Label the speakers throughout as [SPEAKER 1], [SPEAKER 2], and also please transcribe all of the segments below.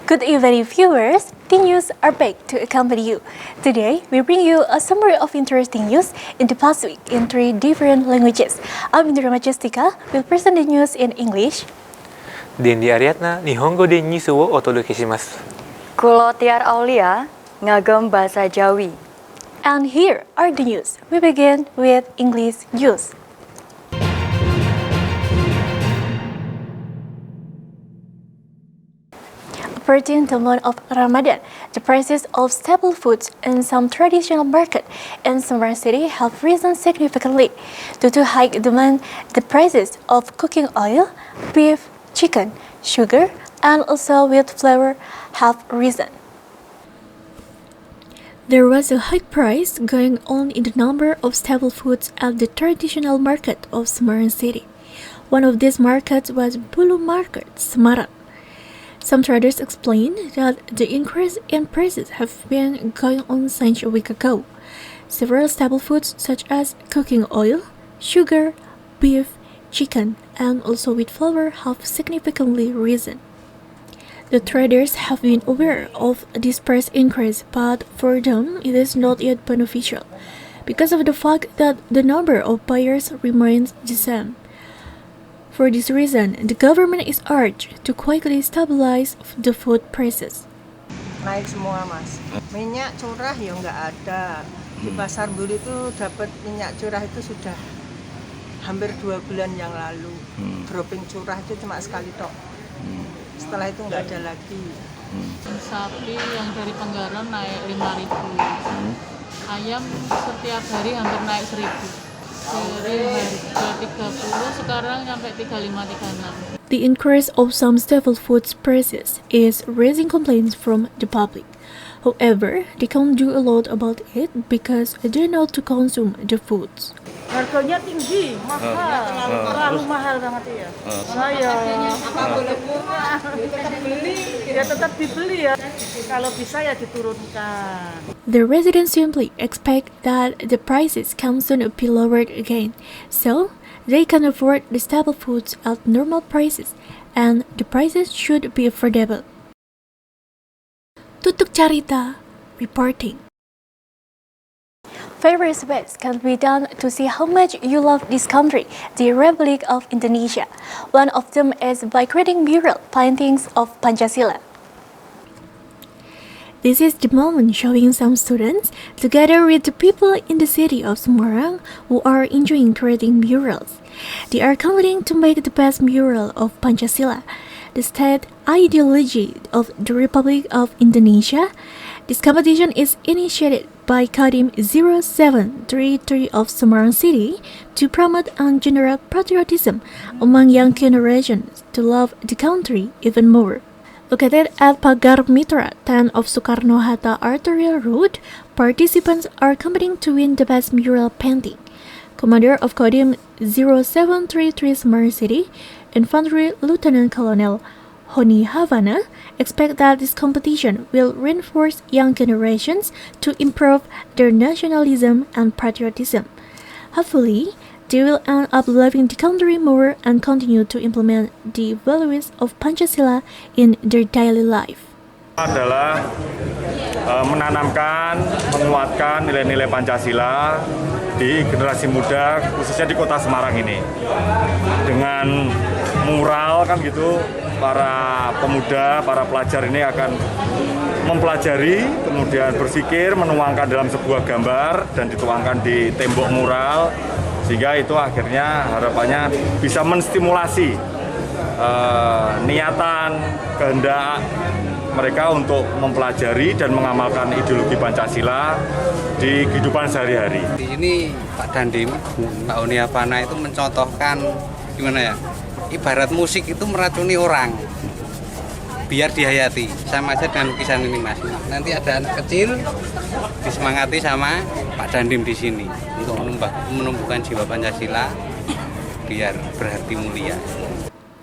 [SPEAKER 1] Good evening, viewers. The news are back to accompany you. Today, we bring you a summary of interesting news in the past week in 3 different languages. I'm Indra Majestica. Will present the news in English.
[SPEAKER 2] Dendi Ariadna, Nihongo de Nisu wo otodoke shimasu.
[SPEAKER 3] Kulo Tiar Aulia, ngagem bahasa Jawi.
[SPEAKER 1] And here are the news. We begin with English news. Approaching the month of Ramadan, the prices of staple foods in some traditional market in Semarang City have risen significantly. Due to high demand, the prices of cooking oil, beef, chicken, sugar, and also wheat flour have risen. There was a high price going on in the number of staple foods at the traditional market of Semarang City. One of these markets was Bulu Market, Semarang. Some traders explained that the increase in prices have been going on since a week ago. Several staple foods such as cooking oil, sugar, beef, chicken, and also wheat flour have significantly risen. The traders have been aware of this price increase, but for them it is not yet beneficial because of the fact that the number of buyers remains the same. For this reason, the government is urged to quickly stabilize the food prices.
[SPEAKER 4] Naik semua, Mas. Minyak curah ya nggak ada. Di pasar Bulu itu dapat minyak curah itu sudah hampir 2 bulan yang lalu. Dropping curah itu cuma sekali tok. Setelah itu nggak ada lagi.
[SPEAKER 5] Sapi yang dari Penggaran naik 5.000. Ayam setiap hari hampir naik 1.000. Dari harga 30 sekarang sampai 35-36.
[SPEAKER 1] The increase of some staple foods prices is raising complaints from the public. However, they can't do a lot about it because they know to consume the foods.
[SPEAKER 6] Harganya tinggi, mahal, terlalu mahal banget ya. Saya tetap dibeli ya. Kalau bisa ya diturunkan.
[SPEAKER 1] The residents simply expect that the prices can soon be lowered again, so they can afford the staple foods at normal prices, and the prices should be affordable. Tutuk Carita reporting. Various ways can be done to see how much you love this country, the Republic of Indonesia. One of them is by creating mural paintings of Pancasila. This is the moment showing some students, together with the people in the city of Semarang, who are enjoying creating murals. They are competing to make the best mural of Pancasila, the state ideology of the Republic of Indonesia. This competition is initiated by Kodim 0733 of Semarang City to promote and generate patriotism among young generations to love the country even more. Located at Pagar Mitra 10 of Soekarno-Hatta Arterial Road, participants are competing to win the best mural painting. Commander of Kodim 0733 Semarang City, Infantry Lieutenant Colonel Honi Havana, expect that this competition will reinforce young generations to improve their nationalism and patriotism. Hopefully, they will end up loving the country more and continue to implement the values of Pancasila in their daily life.
[SPEAKER 7] Adalah menanamkan, menguatkan nilai-nilai Pancasila di generasi muda, khususnya di kota Semarang ini. Dengan mural kan gitu, para pemuda, para pelajar ini akan mempelajari, kemudian berpikir, menuangkan dalam sebuah gambar dan dituangkan di tembok mural, sehingga itu akhirnya harapannya bisa menstimulasi niatan, kehendak mereka untuk mempelajari dan mengamalkan ideologi Pancasila di kehidupan sehari-hari.
[SPEAKER 8] Di sini Pak Dandim, Pak Honi Havana itu mencontohkan gimana ya, ibarat musik itu meracuni orang, biar dihayati. Sama aja dengan lukisan ini, Mas. Nanti ada anak kecil disemangati sama Pak Dandim di sini untuk menumbuhkan jiwa Pancasila biar berhati mulia.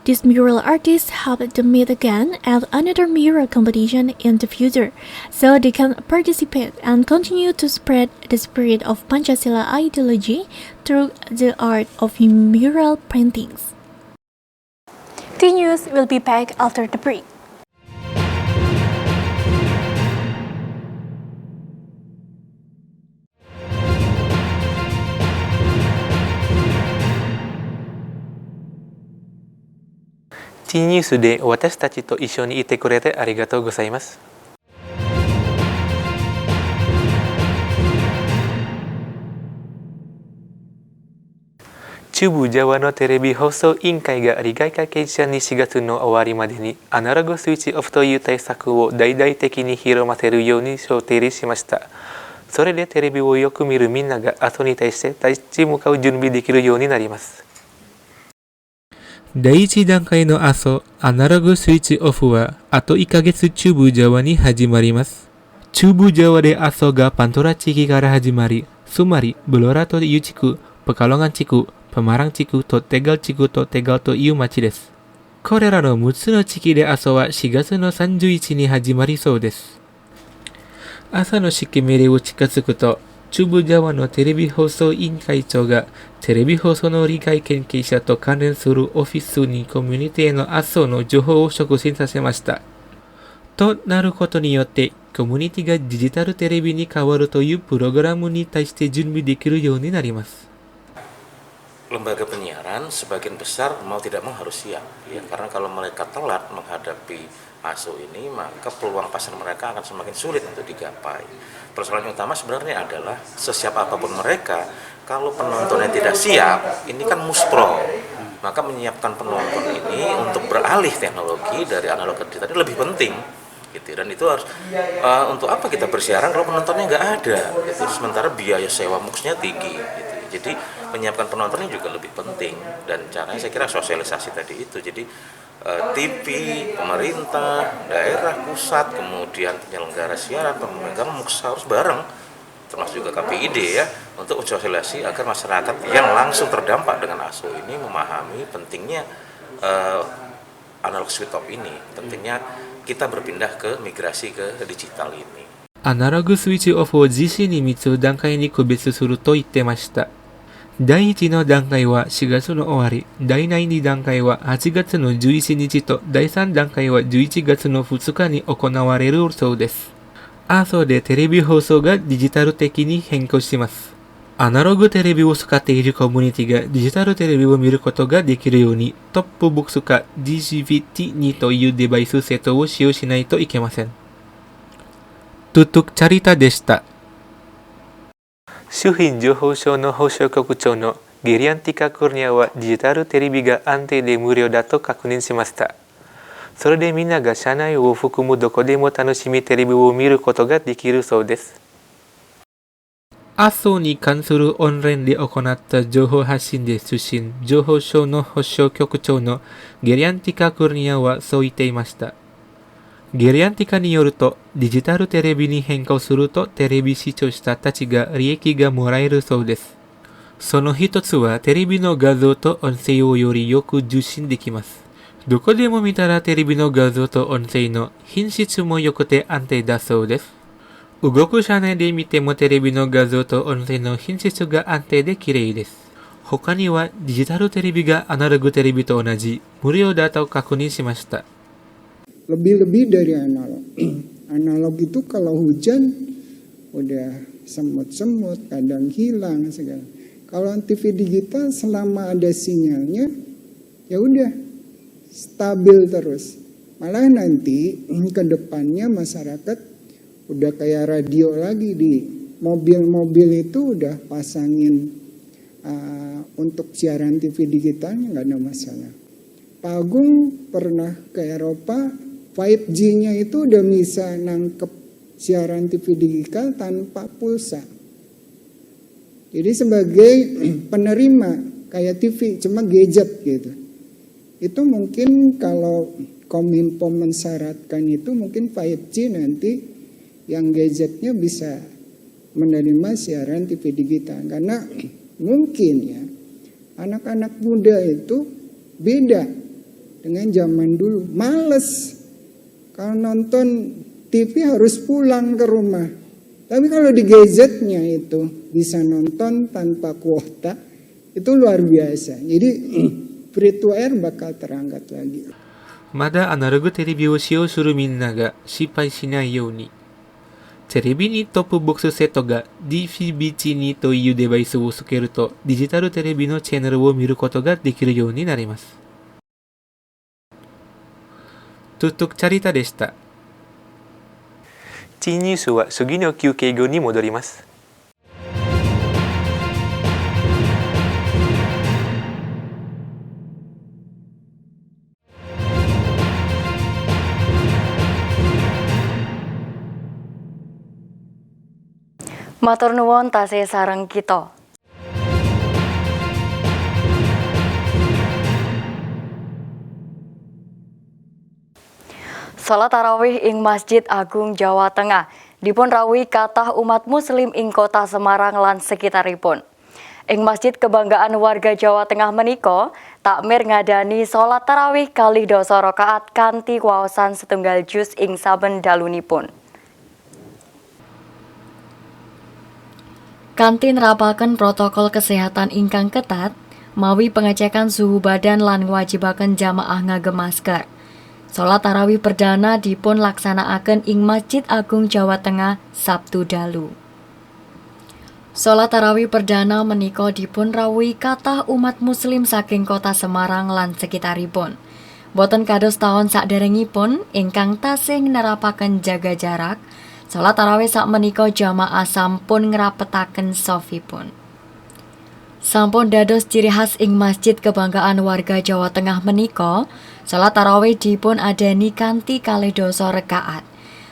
[SPEAKER 1] These mural artists hope to meet again at another mural competition in the future, so they can participate and continue to spread the spirit of Pancasila ideology through the art of mural paintings. The news will be back after the break.
[SPEAKER 2] 日ニュースで私たちと一緒にいてくれてありがとうございます。中部ジャワのテレビ放送委員会が利害関係者に4月の終わりまでにアナログスイッチオフという対策を大々的に広ませるように招提しました。それでテレビをよく見るみんなが後に対して立ち向かう準備できるようになります。第1段階の朝、アナログスイッチオフはあと1ヶ月中部ジャワに始まります。中部ジャワで朝がパントラ地域から始まり、つまりブロラという地区、Pekalongan地区、Pemarang地区とTegal地区とTegalという町です。これらの6つの地域で朝は4月の31日に始まりそうです。朝の式命令を近づくと、中部ジャワのテレビ放送委員会長がテレビ放送の利害関係者と関連するオフィスにコミュニティへの朝の情報を促進させました。となることによって、コミュニティがデジタルテレビに変わるというプログラムに対して準備できるようになります。
[SPEAKER 9] Lembaga penyiaran sebagian besar mau tidak mau harus siap, ya, karena kalau mereka telat menghadapi ASO ini, maka peluang pasar mereka akan semakin sulit untuk digapai. Persoalan utama sebenarnya adalah sesiap apapun mereka, kalau penontonnya tidak siap, ini kan muspro, maka menyiapkan penonton ini untuk beralih teknologi dari analog ke digital lebih penting. Gitu. Dan itu harus untuk apa kita bersiaran kalau penontonnya nggak ada, gitu. Sementara biaya sewa muxnya tinggi, gitu. Jadi menyiapkan penontonnya juga lebih penting, dan caranya saya kira sosialisasi tadi itu. Jadi TV, pemerintah, daerah, pusat, kemudian penyelenggara siaran, pemegang MUX harus bareng, termasuk juga KPID ya, untuk sosialisasi agar masyarakat yang langsung terdampak dengan ASO ini memahami pentingnya analog switch off ini, pentingnya kita berpindah ke migrasi ke digital ini.
[SPEAKER 2] アナログスイッチオフを実施に3つ段階に区別すると言ってました。第1の段階は4月の終わり、第2段階は8月の11日と第3段階は11月の2日に行われるそうです。ASOでテレビ放送がデジタル的に変更します。アナログテレビを使っているコミュニティがデジタルテレビを見ることができるようにトップボックスか DGVT2 というデバイスセットを使用しないといけません。Tutuk ceritaでした。周辺情報省の放送局長のゲリアンティカ・コルニャはデジタルテレビが安定で無料だと確認しました。それでみんなが社内を含むどこでも楽しみテレビを見ることができるそうです。ASOに関するオンラインで行った情報発信で出身、情報省の放送局長のゲリアンティカ・コルニャはそう言っていました。ゲリアンティカによると、デジタルテレビに変更するとテレビ視聴者たちが利益がもらえるそうです。その一つはテレビの画像と音声をよりよく受信できます。どこでも見たらテレビの画像と音声の品質も良くて安定だそうです。動く車内で見てもテレビの画像と音声の品質が安定で綺麗です。他にはデジタルテレビがアナログテレビと同じ無料だと確認しました。
[SPEAKER 10] Lebih-lebih dari analog. Analog itu kalau hujan udah semut-semut, kadang hilang segala. Kalau TV digital selama ada sinyalnya ya udah stabil terus. Malah nanti ke depannya masyarakat udah kayak radio lagi, di mobil-mobil itu udah pasangin untuk siaran TV digitalnya nggak ada masalah. Pak Agung pernah ke Eropa, 5G-nya itu udah bisa nangkep siaran TV digital tanpa pulsa. Jadi sebagai penerima kayak TV, cuma gadget gitu. Itu mungkin kalau Kominfo mensyaratkan itu mungkin 5G nanti yang gadgetnya bisa menerima siaran TV digital. Karena mungkin ya anak-anak muda itu beda dengan zaman dulu, males. Kalau nonton TV harus pulang ke rumah. Tapi kalau di gadgetnya itu bisa nonton tanpa kuota, itu luar biasa. Jadi free to air bakal terangkat lagi.
[SPEAKER 2] まだアナログテレビを使用するみんなが失敗しないように。テレビにトップボックスセットが DVB-T2 というデバイスをつけるとデジタルテレビのチャンネルを見ることができるようになります。Tutuk carita deshita. Tea News wa sugi no kyūkei ni modorimasu.
[SPEAKER 3] Matur nuwun tasih sareng kita. Salat tarawih ing Masjid Agung Jawa Tengah dipun rawuhi kathah umat muslim ing Kota Semarang lan sekitaripun. Ing Masjid Kebanggaan warga Jawa Tengah menika, takmir ngadani salat tarawih kalih dasa rakaat kanthi waosan setunggal juz ing saben dalunipun. Kanthi nerapaken protokol kesehatan ingkang ketat, mawi pengecekan suhu badan lan ngwajibaken jamaah ngagem masker. Salat tarawih perdana dipun laksanakaken ing Masjid Agung Jawa Tengah Sabtu dalu. Salat tarawih perdana menika dipun rawuhi kathah umat muslim saking Kota Semarang lan sekitaripun. Boten kados taun saderengipun ingkang tasih nerapaken jaga jarak, salat tarawih sakmenika jamaah sampun ngrapetaken safipun. Sampun dados ciri khas ing Masjid Kebanggaan warga Jawa Tengah menika, salat tarawih dipun adani kanthi kalih dasa rakaat.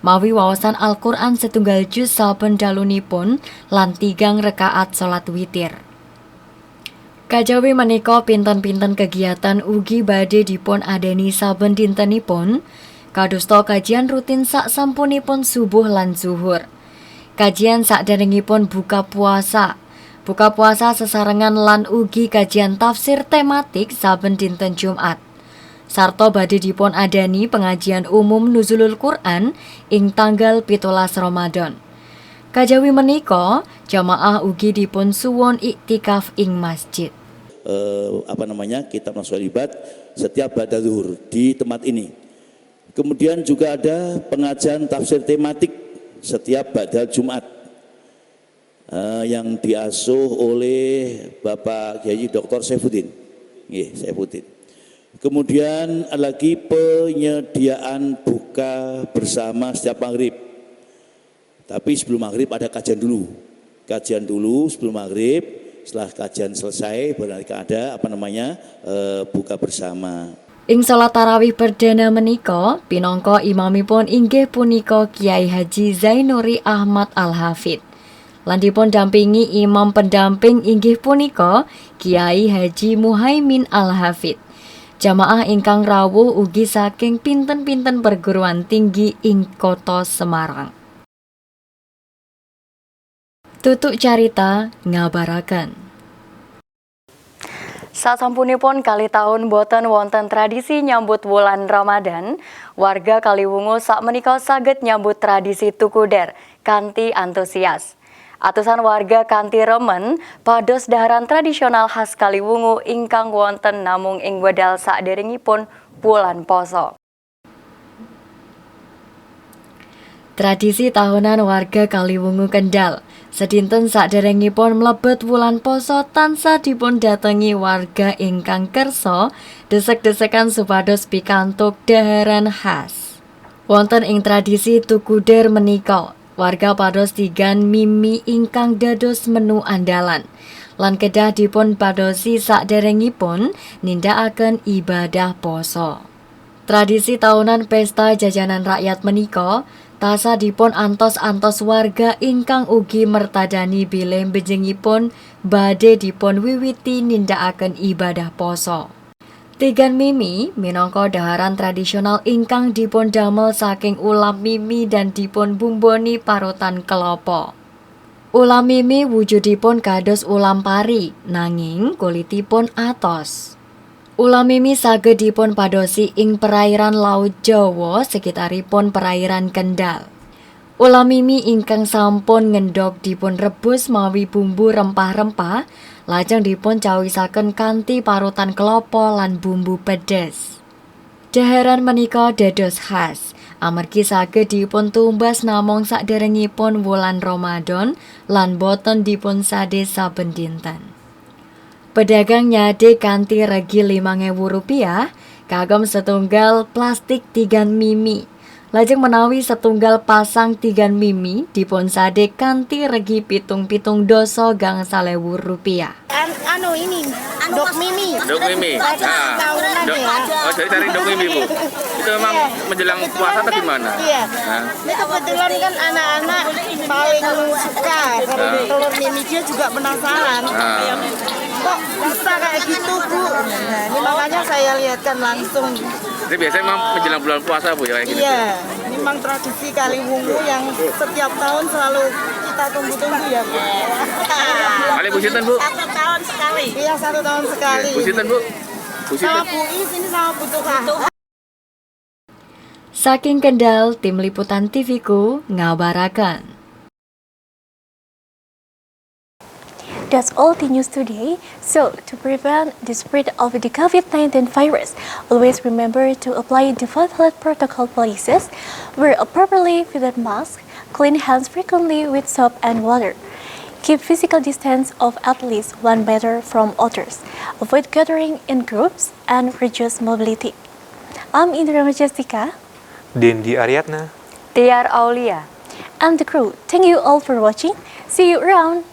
[SPEAKER 3] Mawi waosan Al-Qur'an setunggal juz saben dalunipun lan 3 rakaat salat witir. Kajawi menika pinten-pinten kegiatan ugi badhe dipun adani saben dintenipun, kadosta kajian rutin sak sampunipun subuh lan zuhur. Kajian sakderengipun buka puasa sesarengan lan ugi kajian tafsir tematik saben dinten Jumat. Sarta badhe dipun adani pengajian umum Nuzulul Quran ing tanggal 17 Ramadan. Kajawi menika, jamaah ugi dipun suwun iktikaf ing masjid.
[SPEAKER 11] Kitab Nasholibat setiap ba'da zuhur di tempat ini. Kemudian juga ada pengajian tafsir tematik setiap ba'da Jumat. Yang diasuh oleh Bapak Kiai Dr. Saifuddin. Saifuddin. Kemudian lagi penyediaan buka bersama setiap maghrib. Tapi sebelum maghrib ada kajian dulu. Kajian dulu sebelum maghrib. Setelah kajian selesai baru ada buka bersama.
[SPEAKER 3] Ing salat tarawih perdana menika, pinangka imamipun inggih punika Kiai Haji Zainuri Ahmad Al-Hafid. Lan dipun dampingi imam pendamping inggih punika Kiai Haji Muhaimin Al-Hafid. Jamaah ingkang rawuh ugi saking pinten-pinten perguruan tinggi ing Kota Semarang. Tutuk carita ngabaraken. Sasampunipun kali tahun boten wonten tradisi nyambut wulan Ramadan, warga Kaliwungu sakmenika saged nyambut tradisi tuku der kanthi antusias. Atusan warga kanthi remen pados daharan tradisional khas Kaliwungu ingkang wonten namung ing wedal saderengipun wulan poso. Tradisi tahunan warga Kaliwungu Kendal sedinten saderengipun mlebet wulan poso tansah dipun datengi warga ingkang kersa desek-desekan supados pikantuk daharan khas. Wonten ing tradisi tuku der menika, warga pados tigan mimi ingkang dados menu andalan. Lan kedah dipun padosi saderengipun nindakaken ibadah poso. Tradisi tahunan pesta jajanan rakyat menika tasa dipun antos-antos warga ingkang ugi mertadani bilih benjingipun badhe dipun wiwiti nindakaken ibadah poso. Tigan mimi minangka daharan tradisional ingkang dipun damel saking ulam mimi dan dipun bumboni parutan kelapa. Ulam mimi wujudipun kados ulam pari, nanging kulitipun atos. Ulam mimi saged dipun padosi ing perairan Laut Jawa sekitaripun perairan Kendal. Ulam mimi ingkang sampun ngendhog dipun rebus mawi bumbu rempah-rempah, lajeng dipun cawisaken kanthi parutan kelapa lan bumbu pedes. Daharan menika dados khas, amargi saged dipun tumbas namung saderengipun wulan Ramadan lan boten dipun sade saben dinten. Pedagang nyade kanthi regi Rp5.000 kagem setunggal plastik tigan mimi. Lajeng menawi setunggal pasang tigan mimi dipun sade kanthi regi pitung-pitung doso gangsal ewu rupiah.
[SPEAKER 6] Dok Mimi.
[SPEAKER 12] Dok Mimi. Nah, jadi cari Dok Mimi, Bu. Itu memang menjelang puasa atau gimana?
[SPEAKER 6] Iya. Ini kebetulan kan anak-anak paling suka kalau telur Mimi, dia juga penasaran. Kok bisa kayak gitu, Bu? Nah, ini makanya saya lihatkan langsung.
[SPEAKER 12] Jadi biasanya memang menjelang bulan puasa, Bu, ya kayak gitu.
[SPEAKER 6] Iya, ini memang tradisi Kaliwungu yang setiap tahun selalu kita tunggu-tunggu ya, Bu.
[SPEAKER 12] Kali Bu Sinten, Bu?
[SPEAKER 6] 1 tahun sekali. Iya, 1 tahun sekali.
[SPEAKER 12] Bu Sinten, Bu? Bu
[SPEAKER 6] Sama
[SPEAKER 12] Sinten.
[SPEAKER 6] Bu Is ini sama Bu Tuha.
[SPEAKER 3] Saking Kendal, tim liputan TVku ngabaraken.
[SPEAKER 1] That's all the news today. So, to prevent the spread of the COVID-19 virus, always remember to apply the 5 health protocol policies, wear a properly fitted mask, clean hands frequently with soap and water, keep physical distance of at least 1 meter from others, avoid gathering in groups, and reduce mobility. I'm Indra Majestika.
[SPEAKER 2] Dendi Ariadna.
[SPEAKER 3] Tiar Aulia.
[SPEAKER 1] And the crew. Thank you all for watching. See you around.